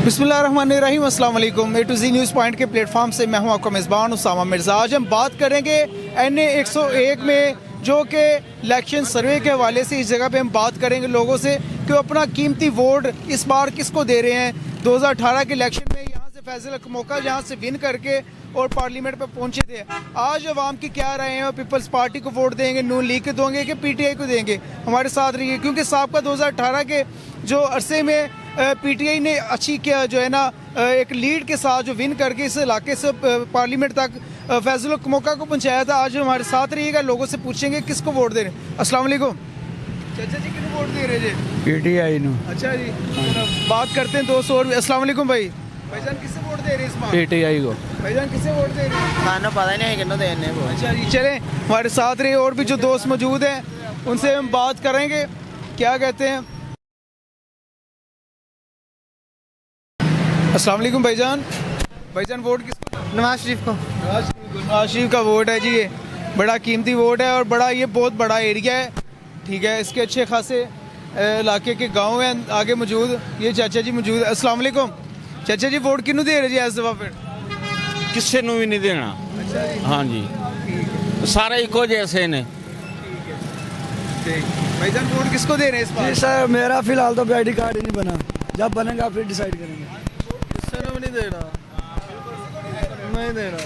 बिस्मिल्लाहिर्रहमानिर्रहीम, अस्सलाम वालेकुम। ए टू ज़ी न्यूज़ पॉइंट के प्लेटफॉर्म से मैं हूं आपका मेज़बान उसामा मिर्ज़ा। आज हम बात करेंगे NA 101 में जो कि इलेक्शन सर्वे के हवाले से इस जगह पे हम बात करेंगे लोगों से कि वो अपना कीमती वोट इस बार किसको दे रहे हैं। 2018 के इलेक्शन में यहाँ से फैज़ल हक मौका जहाँ से विन करके और पार्लियामेंट पे पहुंचे थे। आज अवाम की क्या राय है, पीपल्स पार्टी को वोट देंगे, नून लीग को देंगे कि PTI को देंगे। हमारे साथ रहिए क्योंकि साहब का 2018 के जो अरसे में PTI ने अच्छी क्या जो है ना एक लीड के साथ जो विन करके इस इलाके से पार्लियामेंट तक फैज़ल हक मौका को पहुंचाया था। आज हमारे साथ रहिएगा, लोगों से पूछेंगे किसको वोट दे रहे हैं। अस्सलाम वालेकुम चाचा जी, किसको वोट दे रहे जी? PTI no. अच्छा जी, बात करते हैं दोस्त और। अस्सलाम वालेकुम भाईजान, किससे वोट दे रहे हैं इस बार? PTI को। भाईजान किससे वोट दे रहे हैं? खाना पता ही नहीं कितना देने वो। अच्छा जी, चलें हमारे साथ रहिए, और भी जो दोस्त मौजूद हैं उनसे हम बात करेंगे। क्या कहते हैं? अस्सलाम वालेकुम भाईजान वोट किसको? नवाज शरीफ को। नवाज शरीफ का वोट है जी। ये बड़ा कीमती वोट है और बड़ा ये बहुत बड़ा एरिया है, ठीक है। इसके अच्छे खासे इलाके के गांव हैं आगे मौजूद। ये चाचा जी मौजूद है। अस्सलाम वालेकुम चाचा जी, वोट किन्नू दे रहे जी इस दफा? फिर किसी ਨੂੰ भी नहीं देना। अच्छा जी, हाँ जी, सारे इको जैसे ने। भाईजान वोट किसको दे रहे हैं इस बार? सर मेरा फिलहाल तो ID कार्ड ही नहीं बना, जब बनेगा फिर डिसाइड करेंगे। नहीं देना, नहीं देना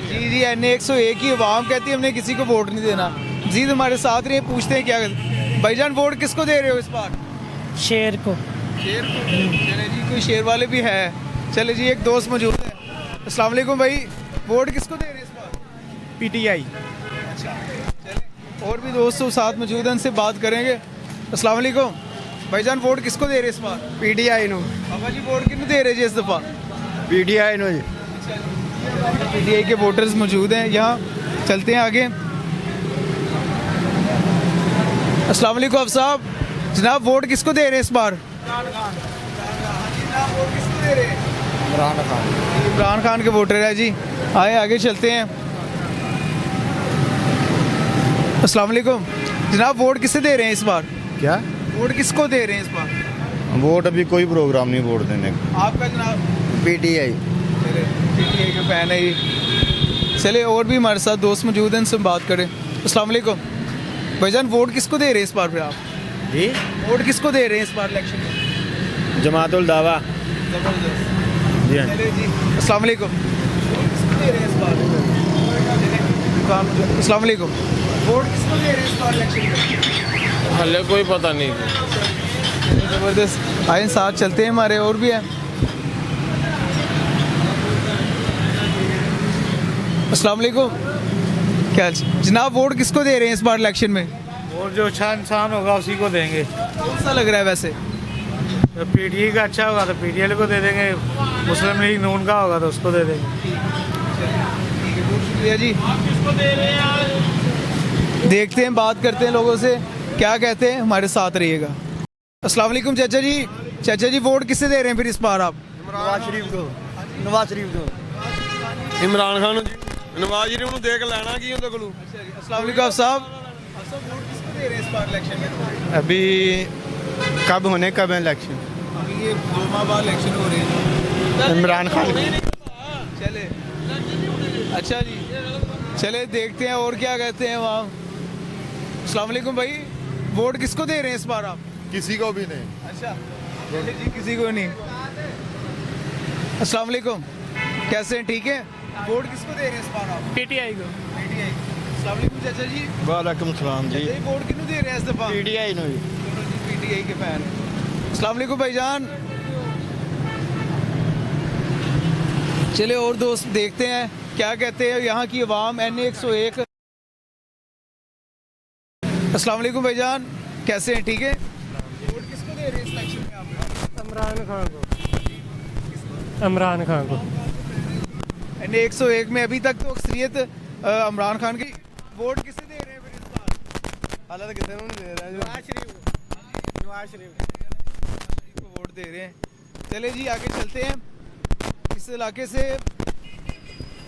जी। जी NA 101 की आवाम कहती है हमने किसी को वोट नहीं देना। जीत हमारे साथ रहे, पूछते हैं क्या भाईजान वोट किसको दे रहे हो इस बार? शेर को। शेर को? चले जी, कोई शेर वाले भी है। चले जी, एक दोस्त मौजूद है। अस्सलाम वालेकुम भाई, वोट किसको दे रहे हैं इस बार? PTI। अच्छा, चले और भी दोस्त साथ मौजूद हैं, उनसे बात करेंगे। अस्सलाम वालेकुम भाईजान, वोट किसको दे रहे हैं इस बार? PTI नो। बाबा जी वोट किसको दे रहे जी इस दफ़ा? PTI नो जी। PTI के वोटर्स मौजूद हैं यहाँ, चलते हैं आगे। अस्सलाम वालेकुम अफ साहब, जनाब वोट किसको दे रहे हैं इस बार? इमरान खान के वोटर है जी। आए आगे चलते हैं। अस्सलाम वालेकुम जनाब, वोट किसे दे रहे हैं इस बार? क्या वोट किसको दे रहे हैं इस बार? वोट अभी कोई प्रोग्राम नहीं वोट देने का। आपका जनाब? PTI। PTI के फैन है ये। चले और भी हमारे साथ दोस्त मौजूद हैं, इनसे बात करें। अस्सलाम वालेकुम भाईजान, वोट किसको दे रहे हैं इस बार? फिर आप जी, वोट किसको दे रहे हैं इस बार इलेक्शन में? जमातुल दावा। जबरदस्त जी हाँ। चले जी। अस्सलाम वालेकुम, वोट किसको दे रहे हैं इस बार? अस्सलाम वालेकुम, वोट किसको दे रहे हैं इस बार इलेक्शन में? हले कोई पता नहीं। ज़बरदस्त, आए साथ चलते हैं, हमारे और भी हैं। अस्सलाम वालेकुम, क्या जनाब वोट किसको दे रहे हैं इस बार इलेक्शन में? और जो अच्छा इंसान होगा उसी को देंगे। कौन सा लग रहा है वैसे? तो PTI का अच्छा होगा तो PTI को दे देंगे, मुस्लिम लीग नून का होगा तो उसको दे देंगे। शुक्रिया जी। देखते हैं, बात करते हैं लोगों से, क्या कहते हैं, हमारे साथ रहिएगा। अस्सलाम वालेकुम चाचा जी, वोट किसे दे रहे हैं फिर इस बार आप? नवाज शरीफ को। नवाज शरीफ को। इमरान खान जी, नवाज शरीफ ਨੂੰ ਦੇਖ ਲੈਣਾ ਕੀ ਉਹਦੇ ਕੋਲੋਂ। अस्सलाम वालेकुम साहब, वोट किसको दे रहे हैं इस बार इलेक्शन में? अभी कब होने कब है इलेक्शन? अभी ये 2 माह बाद इलेक्शन हो रहे हैं। इमरान खान। चले अच्छा जी, चले देखते हैं और क्या कहते हैं वहाँ। अस्सलाम वालेकुम भाई, वोट किसको दे रहे हैं इस बार आप? किसी को भी नहीं। अच्छा चले जी, किसी को नहीं। अस्सलाम वालेकुम, कैसे हैं, ठीक है? वोट किसको दे रहे हैं इस बार आप? PTI को। PTI। अस्सलाम वालेकुम चाचा जी, वालेकुम सलाम जी। चाचा जी वोट किसको दे रहे हैं इस दफ़ा? PTI नो जी। PTI के फैन हैं। अस्सलाम वालेकुम भाईजान, चले और दोस्त देखते हैं क्या कहते हैं यहाँ की आवाम। NA 101। अस्सलाम वालेकुम भाईजान, कैसे हैं, ठीक है? वोट किसको दे रहे हैं इस इलेक्शन में आप? इमरान खान को। इमरान खान को। NA 101 में अभी तक तो अक्सरियत इमरान खान की। वोट किसे दे रहे हैं फिर इस बार? हालांकि किसी को नहीं दे रहा है। नवाज शरीफ को वोट दे रहे हैं। चले जी आगे चलते हैं। इस इलाके से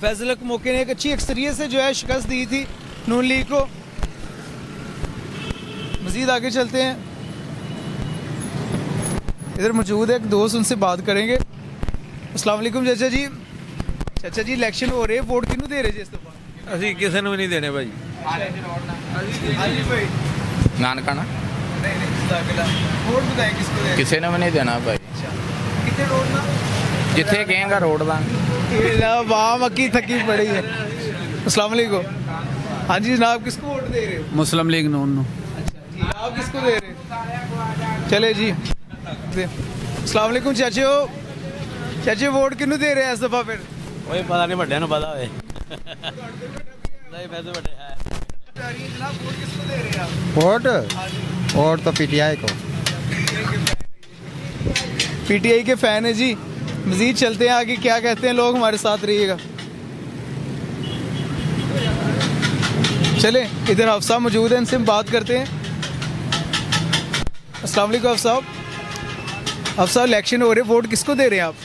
फैज़ल हक मौके ने एक अच्छी अक्सरियत से जो है शिकस्त दी थी नून लीग को। मज़ीद आगे चलते हैं, इधर मौजूद है एक दोस्त, उनसे बात करेंगे। अस्सलाम वालेकुम चाचा जी। चाचा जी इलेक्शन हो रहे, वोट किहनू दे रहे जी इस दफा? ਅਸੀਂ ਕਿਸੇ ਨੂੰ ਵੀ ਨਹੀਂ ਦੇਣੇ ਭਾਈ। ਹਾਂਜੀ भाई नानकाना नहीं नहीं वोट बताएं किसको दे रहे? ਕਿਸੇ ਨੂੰ ਵੀ ਨਹੀਂ ਦੇਣਾ ਭਾਈ कितने रोड ना ਜਿੱਥੇ ਕਹੇਗਾ ਰੋਡ ਦਾ वाह मक्की थकी पड़ी है। अस्सलाम वालेकुम। हाँ जी जनाब किसको वोट दे रहे हो? मुस्लिम लीग नून जी आप किसको दे रहे हो? चले जी अस्सलाम वालेकुम चाचे हो। चाचे वोट किहनू दे रहे हैं इस दफा फिर? ओए पता नहीं ਵੱਡਿਆਂ ਨੂੰ ਪਤਾ ਹੋਵੇ नहीं मैं तो बड़े है जनाब वोट किसको दे रहे हैं आप? वोट वोट तो पीटीआई को। पीटीआई के फैन है जी। मजीद चलते हैं आगे, क्या कहते हैं लोग, हमारे साथ रहिएगा। चले इधर हफ्सा मौजूद है, इनसे हम बात करते हैं। अस्सलाम वालेकुम अफसा इलेक्शन हो रहे, वोट किसको दे रहे हैं आप?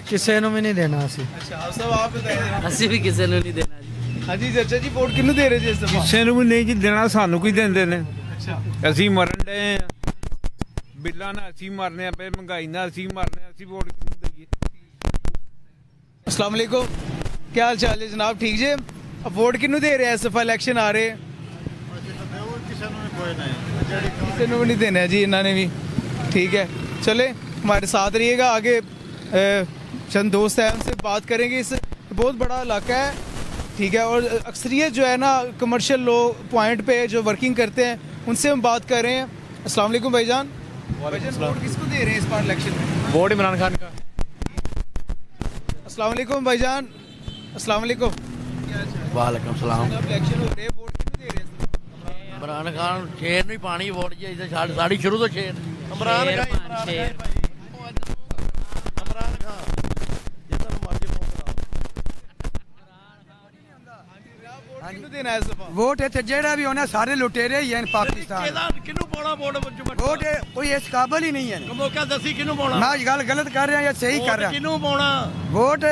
किसी ਨੂੰ ਵੀ ਨਹੀਂ ਦੇਣਾ ਅਸੀਂ अच्छा अफसा आप बताइए। ਅਸੀਂ ਵੀ ਕਿਸੇ ਨੂੰ ਨਹੀਂ ਦੇਣਾ ਜੀ। हाँ जी चाचा जी वोट किन्नू दे रहे जी इस दफा? ਕਿਸੇ ਨੂੰ ਵੀ ਨਹੀਂ ਜੀ ਦੇਣਾ, ਸਾਨੂੰ ਕੀ ਦਿੰਦੇ ਨੇ। अच्छा ਅਸੀਂ ਮਰਨ ਡਏ ਆ, ਬਿੱਲਾਂ ਨਾਲ ਅਸੀਂ ਮਰਨੇ ਆ ਪਏ, ਮਹਿੰਗਾਈ ਨਾਲ ਅਸੀਂ ਮਰਨੇ ਆ, ਅਸੀਂ ਵੋਟ ਕਿਹਨੂੰ ਦਈਏ? अस्सलाम वालेकुम, क्या हाल चाल है जनाब? ठीक जी। अब वोट किन्नू दे रहे हैं इस दफा इलेक्शन आ रहे? किसी को भी नहीं देना है जी इन्होंने भी। ठीक है चले हमारे साथ रहिएगा, आगे चंद दोस्त हैं उनसे बात करेंगे। इस बहुत बड़ा इलाका है, ठीक है, और अक्सरियत जो है ना कमर्शियल लोग पॉइंट पे जो वर्किंग करते हैं उनसे हम बात कर रहे हैं। अस्सलाम वालेकुम भाईजान। भाईजान वोट किसको दे रहे हैं इस बार इलेक्शन में? वोट इमरान खान का। अस्सलाम वालेकुम भाईजान। अस्सलाम वालेकुम। वालेकुम सलाम। इलेक्शन हो रहे, वोट किसको दे रहे हैं? इमरान खान शेर नहीं पानी वोट जी इधर साड़ी शुरू तो शेर इमरान खान शेर इमरान खान जितना मर्जी किन्नू देना है इस दफा? वोट ਇੱਥੇ ਜਿਹੜਾ ਵੀ ਹੋਣਾ ਸਾਰੇ ਲੁਟੇਰੇ ਹੀ ਹਨ ਪਾਕਿਸਤਾਨ किन्नू पाना वोट वोट ਕੋਈ ਇਸ ਕਾਬਲ ਹੀ ਨਹੀਂ ਹੈ। मौका दसी किन्नू पाना ਮੈਂ ਅੱਜ ਗੱਲ ਗਲਤ ਕਰ ਰਿਹਾ ਜਾਂ ਸਹੀ ਕਰ ਰਿਹਾ? किन्नू पाना वोट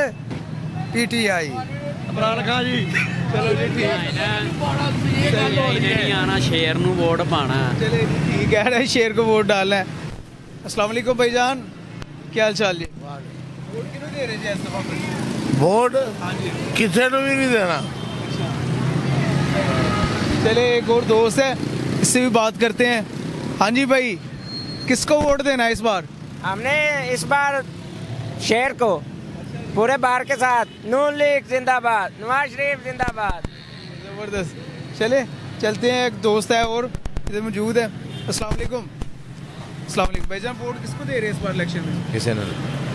पीटीआई इमरान खान जी नहीं आना शेर नू वोट पाना। चले ठीक है ना, शेर को वोट डालना है। अस्सलाम वालेकुम भाईजान, क्या हाल चाल जी? वोट किन्नू दे रहे जी इस दफा? वोट किसी को भी नहीं देना। चले एक और दोस्त है, इससे भी बात करते हैं। हाँ जी भाई किसको वोट देना है इस बार? हमने इस बार शेर को पूरे बार के साथ। नून लीग जिंदाबाद, नवाज शरीफ जिंदाबाद। ज़बरदस्त। चले चलते हैं, एक दोस्त है और इधर मौजूद है। अस्सलाम वालेकुम। अस्सलाम वालेकुम भाईजान, वोट किसको दे रहे हैं इस बार इलेक्शन में? किसी ने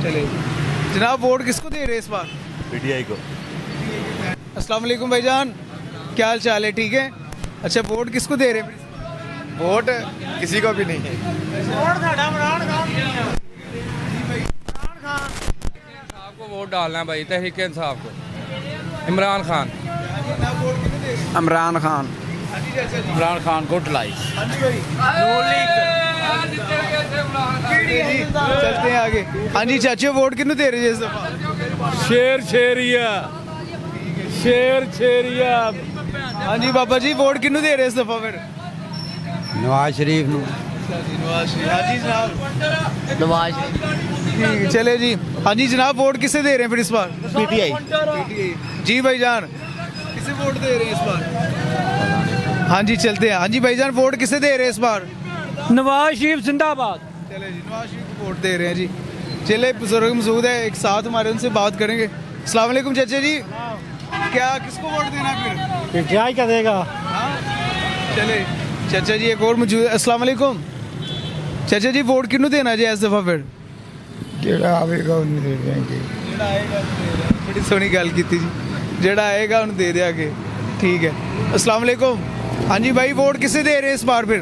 चले जनाब वोट किसको दे रहे हैं इस बार? पीटीआई को। अस्सलाम वालेकुम भाईजान, क्या हाल चाल है? ठीक है। अच्छा वोट किसको दे रहे हैं? वोट किसी को भी नहीं है। आपको वोट डालना है भाई तहरीक इंसाफ को। इमरान खान इमरान खान इमरान खान को ढलाई चलते हैं आगे। हाँ जी चाचे वोट किन्नू दे रहे हैं इस दफा? शेर शेरिया, शेर शेरिया। हाँ जी बाबा जी वोट किन्नू दे रहे हैं इस दफा फिर? नवाज शरीफ नू। हाँ जी जनाब। नवाज ठीक, चले जी। हाँ जी जनाब वोट किसे दे रहे हैं फिर इस बार? पीटीआई। जी भाईजान किसे वोट दे रहे हैं इस बार? हाँ जी चलते हैं। हाँ जी भाईजान वोट किसे दे रहे हैं इस बार? नवाज शरीफ जिंदाबाद। चले जी नवाज शरीफ को वोट दे रहे हैं जी। चले बुजुर्ग मौजूद है एक साथ हमारे, उनसे बात करेंगे। अस्सलाम वालेकुम चाचा जी, क्या किसको वोट देना फिर? पीटीआई का देगा। चले चाचा जी एक और मौजूद है। अस्सलाम वालेकुम चाचा जी, वोट किन्नू देना जी इस दफा फिर? ਜਿਹੜਾ ਆਵੇਗਾ ਉਹਨੂੰ ਦੇ ਦੇंगे। बड़ी सोहनी गल की जी, जेड़ा आएगा उन्हें दे देंगे। ठीक है। अस्सलाम वालेकुम। हाँ जी भाई वोट किसे दे रहे हैं इस बार फिर?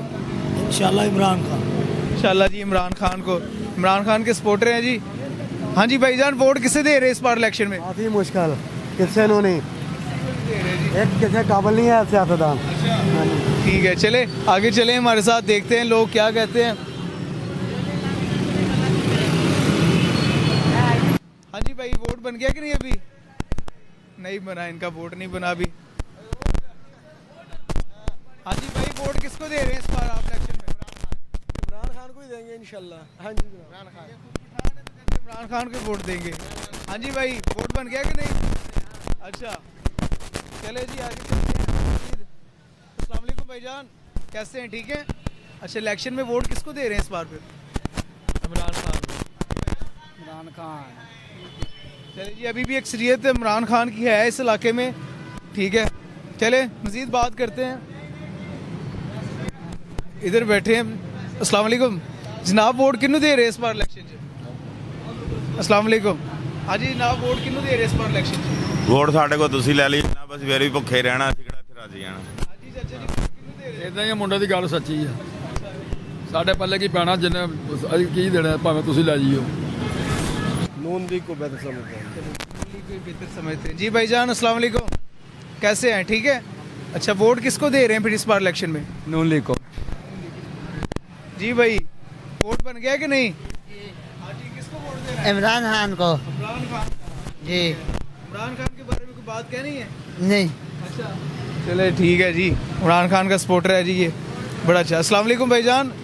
इंशाल्लाह इमरान खान। इंशाल्लाह जी इमरान खान को। इमरान खान के सपोर्टर हैं जी। हाँ जी भाईजान वोट किसे दे रहे हैं इस बार इलेक्शन में? काफी मुश्किल किसी नु नहीं, एक किसी काबिल नहीं है सियासतदान। ठीक है चले आगे चले, हमारे साथ देखते हैं लोग क्या कहते हैं। हाँ जी भाई वोट बन गया कि नहीं? अभी नहीं बना, इनका वोट नहीं बना अभी। हाँ जी भाई वोट किसको दे रहे हैं इस बार आप इलेक्शन में? इमरान खान को ही देंगे इंशाल्लाह। हाँ जी इमरान खान। इमरान खान को वोट देंगे। हाँ जी भाई, वोट बन गया कि नहीं? अच्छा चले जी आगे चलते हैं। अस्सलाम वालेकुम भाईजान, कैसे हैं? ठीक है। अच्छा, इलेक्शन में वोट किसको दे रहे हैं इस बार फिर? इमरान खान। चले जी, अभी भी अक्सरियत इमरान खान की है इस इलाके में, ठीक है। चले मज़ीद बात करते हैं। इधर बैठे हैं। अस्सलाम वालेकुम जनाब, वोट किन्नू दे रहे हैं इस बार इलेक्शन च? अस्सलाम वालेकुम। हाँ जी जनाब, वोट किन्नू दे रहे हैं इस बार इलेक्शन च? ਵੋਟ ਸਾਡੇ ਕੋਲ ਤੁਸੀਂ ਲੈ ਲਈ ਨਾ, ਬਸ ਫੇਰ ਵੀ ਭੁੱਖੇ ਰਹਿਣਾ, ਅਸੀਂ ਕਿਹੜਾ ਇੱਥੇ ਰਾਜੀ ਜਾਣਾ। हाँ जी चाचा जी, वोट किन्नू दे रहे हैं? ਇਦਾਂ ਹੀ ਮੁੰਡੇ ਦੀ ਗੱਲ ਸੱਚੀ ਆ। ਸਾਡੇ ਪੱਲੇ ਕੀ ਪੈਣਾ, ਜਿੰਨੇ ਅਸੀਂ ਕੀ ਦੇਣਾ, ਭਾਵੇਂ ਤੁਸੀਂ ਲੈ ਜਿਓ। नून लीग को बेहतर समझते हैं। कोई बेहतर समझते हैं। जी भाईजान अस्सलाम वालेकुम, कैसे हैं? ठीक है। अच्छा, वोट किसको दे रहे हैं फिर इस बार इलेक्शन में? नून लीग को। जी भाई, वोट बन गया कि नहीं? हाँ जी, किसको वोट दे रहे हैं? इमरान खान को। इमरान खान जी। इमरान खान के बारे में कोई बात कहनी है? नहीं। अच्छा चले ठीक है जी, इमरान खान का सपोर्टर है जी ये, बड़ा अच्छा। अस्सलाम वालेकुम भाईजान,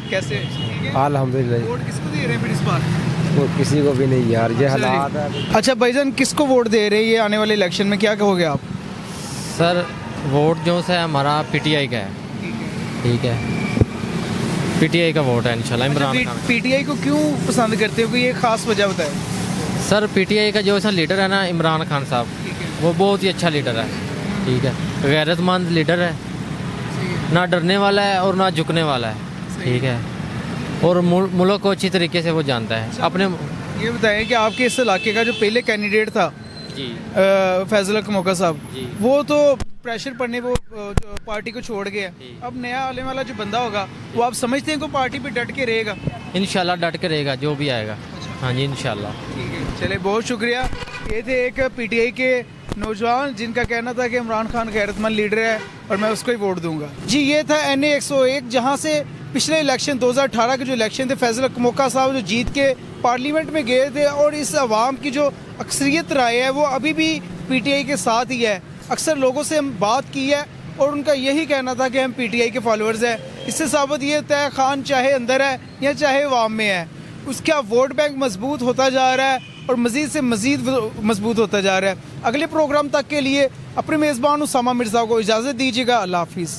कैसे हैं? ठीक है। अल्हम्दुलिल्लाह। वोट किसको दे रहे हैं फिर इस बार? वो किसी को भी नहीं यार, ये अच्छा जी। हालात है। अच्छा भाईजान, किसको वोट दे रहे हैं ये आने वाले इलेक्शन में, क्या कहोगे आप? सर वोट जो है हमारा पीटीआई का है, ठीक है। पीटीआई का वोट है इंशाल्लाह इमरान खान। पीटीआई को क्यों पसंद करते हो, कोई ये खास वजह बताए? सर पीटीआई का जो है लीडर है ना इमरान खान साहब, वो बहुत ही अच्छा लीडर है, ठीक है। गैरतमंद लीडर है, ना डरने वाला है और ना झुकने वाला है, ठीक है। और मुल्क को अच्छी तरीके से वो जानता है अपने। ये बताएं कि आपके इस इलाके का जो पहले कैंडिडेट था जी फैजल हक मौका साहब, जी। वो तो प्रेशर पड़ने वो जो पार्टी को छोड़ गया। अब नया आने वाला जो बंदा होगा, वो आप समझते हैं कि पार्टी पे डट के रहेगा? इंशाल्लाह डट के रहेगा जो भी आएगा। हाँ जी इंशाल्लाह। ठीक है, चले बहुत शुक्रिया। ये थे एक पीटीआई के नौजवान जिनका कहना था कि इमरान खान गैरतमंद लीडर है और मैं उसको ही वोट दूंगा। जी ये था NA 101, जहाँ से पिछले इलेक्शन 2018 के जो इलेक्शन थे, फैजल हक मौका साहब जो जीत के पार्लियामेंट में गए थे, और इस आवाम की जो अक्सरियत राय है वो अभी भी पीटीआई के साथ ही है। अक्सर लोगों से हम बात की है और उनका यही कहना था कि हम पीटीआई के फॉलोअर्स हैं। इससे साबित ये होता है खान चाहे अंदर है या चाहे अवाम में है, उसका वोट बैंक मजबूत होता जा रहा है और मज़ीद से मज़ीद मजबूत होता जा रहा है। अगले प्रोग्राम तक के लिए अपने मेज़बान उसामा मिर्ज़ा को इजाज़त दीजिएगा। अल्लाह हाफिज़।